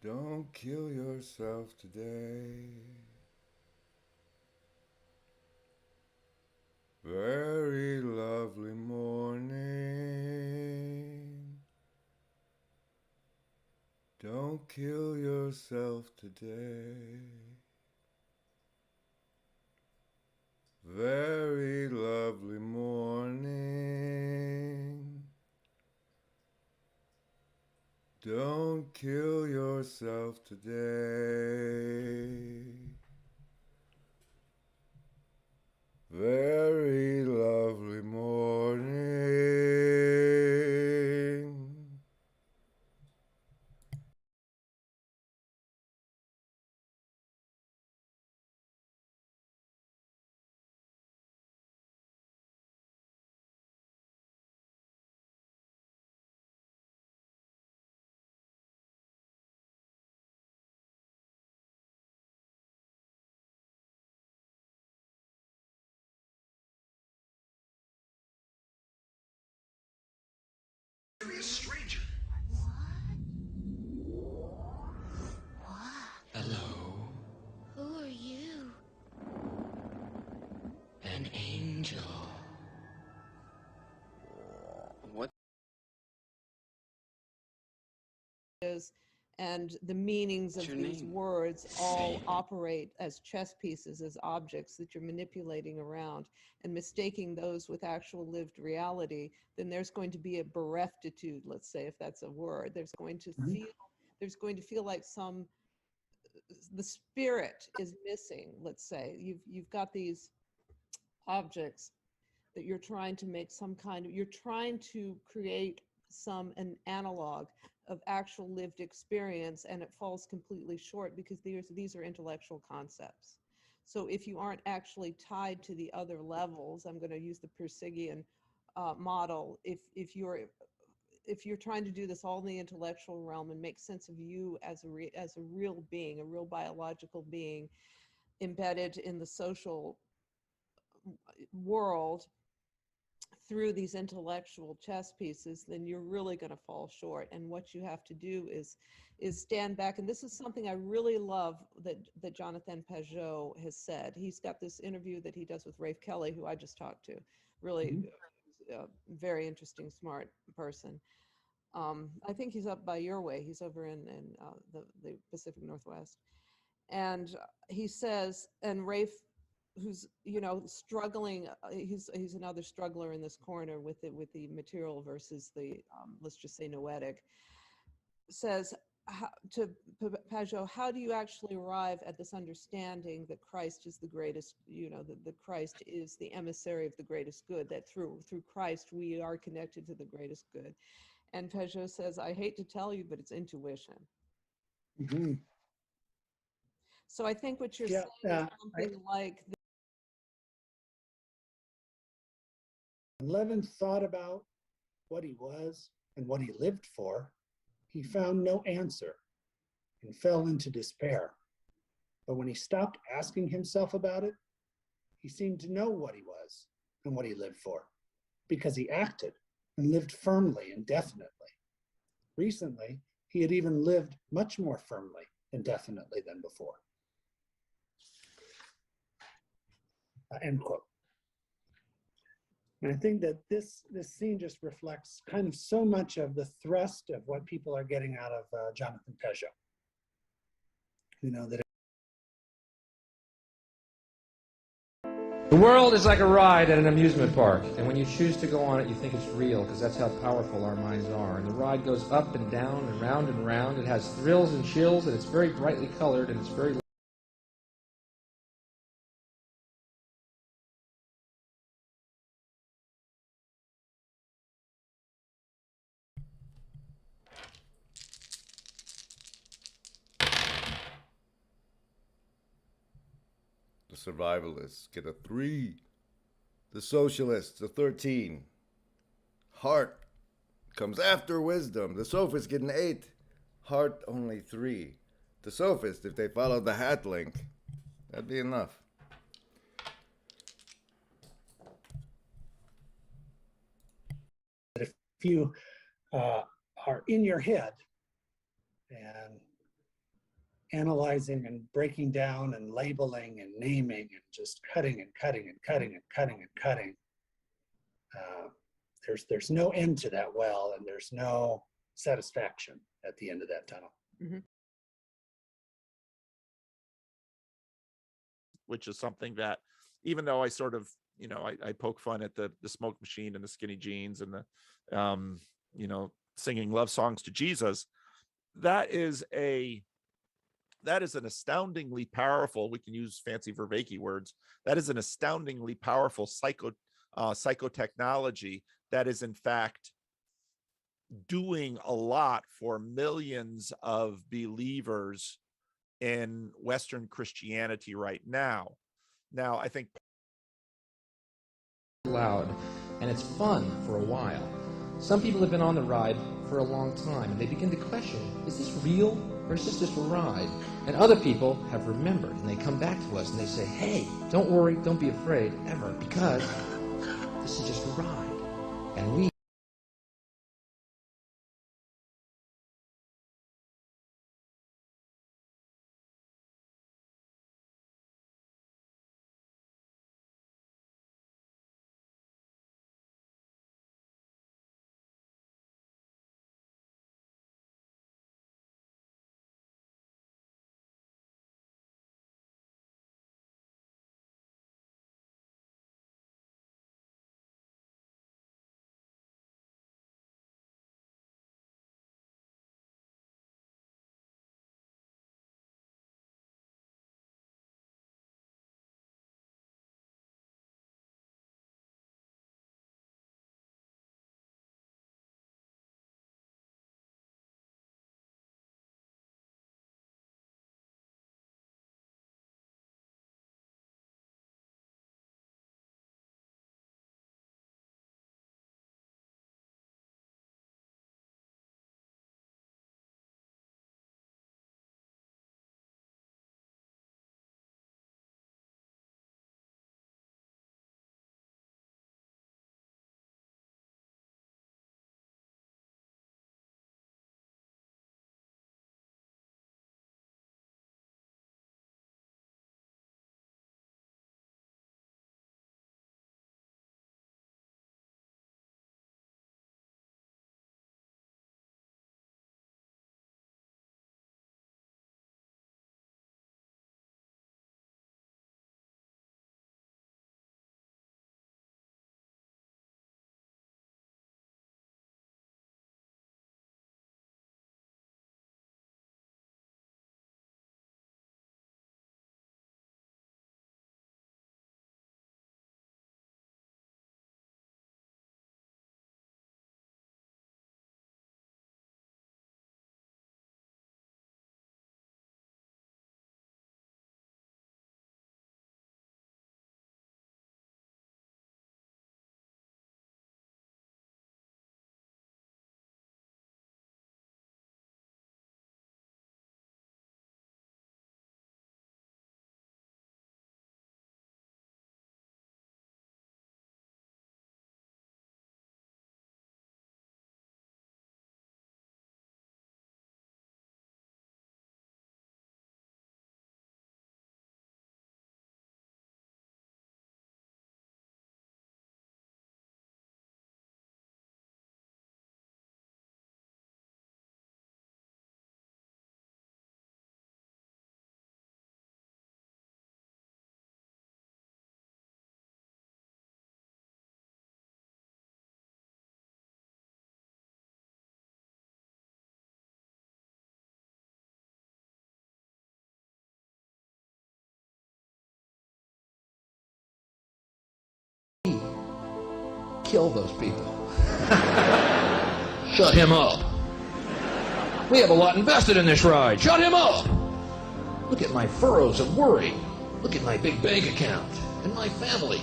Don't kill yourself today. Very lovely morning. Don't kill yourself today. Very lovely morning. Don't kill yourself today. Very lovely morning. A stranger. Hello. Who are you? An angel. What? And the meanings of What's your these name? words all Say. operate as chess pieces, as objects that you're manipulating around and mistaking those with actual lived reality, then there's going to be a bereftitude, let's say, if that's a word. There's going to feel like the spirit is missing, let's say. You've got these objects that you're trying to make you're trying to create an analog of actual lived experience, and it falls completely short because these are intellectual concepts. So if you aren't actually tied to the other levels, I'm going to use the Persigian model. If you're trying to do this all in the intellectual realm and make sense of you as a real being, a real biological being embedded in the social world through these intellectual chess pieces, then you're really going to fall short. And what you have to do is stand back. And this is something I really love that Jonathan Pajot has said. He's got this interview that he does with Rafe Kelly, who I just talked to. Really very interesting, smart person. I think he's up by your way. He's over in the Pacific Northwest. And he says, and Rafe, who's struggling, he's another struggler in this corner with the material versus the let's just say noetic, says to Pajot, how do you actually arrive at this understanding that Christ is the greatest, that Christ is the emissary of the greatest good, that through Christ we are connected to the greatest good? And Pajot says, I hate to tell you, but it's intuition. Mm-hmm. So I think what you're saying is something like when Levin thought about what he was and what he lived for, he found no answer and fell into despair. But when he stopped asking himself about it, he seemed to know what he was and what he lived for, because he acted and lived firmly and definitely. Recently, he had even lived much more firmly and definitely than before. End quote. And I think that this scene just reflects kind of so much of the thrust of what people are getting out of Jonathan Pajot. That the world is like a ride at an amusement park, and when you choose to go on it, you think it's real, because that's how powerful our minds are. And the ride goes up and down and round and round. It has thrills and chills, and it's very brightly colored, and it's very... The survivalists get a 3. The socialists a 13. Heart comes after wisdom. The sophists get an 8. Heart only 3. The sophists, if they follow the hat link, that'd be enough. if you are in your head and analyzing and breaking down and labeling and naming and just cutting and cutting and cutting and cutting and cutting. There's no end to that well, and there's no satisfaction at the end of that tunnel. Mm-hmm. Which is something that, even though I sort of, you know, I poke fun at the smoke machine and the skinny jeans and the, you know, singing love songs to Jesus, that is an astoundingly powerful, we can use fancy Vervaeke words, that is an astoundingly powerful psychotechnology that is in fact doing a lot for millions of believers in Western Christianity right now. Now, I think loud, and it's fun for a while. Some people have been on the ride for a long time, and they begin to question, is this real, or is this just a ride? And other people have remembered, and they come back to us, and they say, hey, don't worry, don't be afraid, ever, because this is just a ride. And we kill those people. Shut him up. We have a lot invested in this ride. Shut him up. Look at my furrows of worry. Look at my big bank account and my family.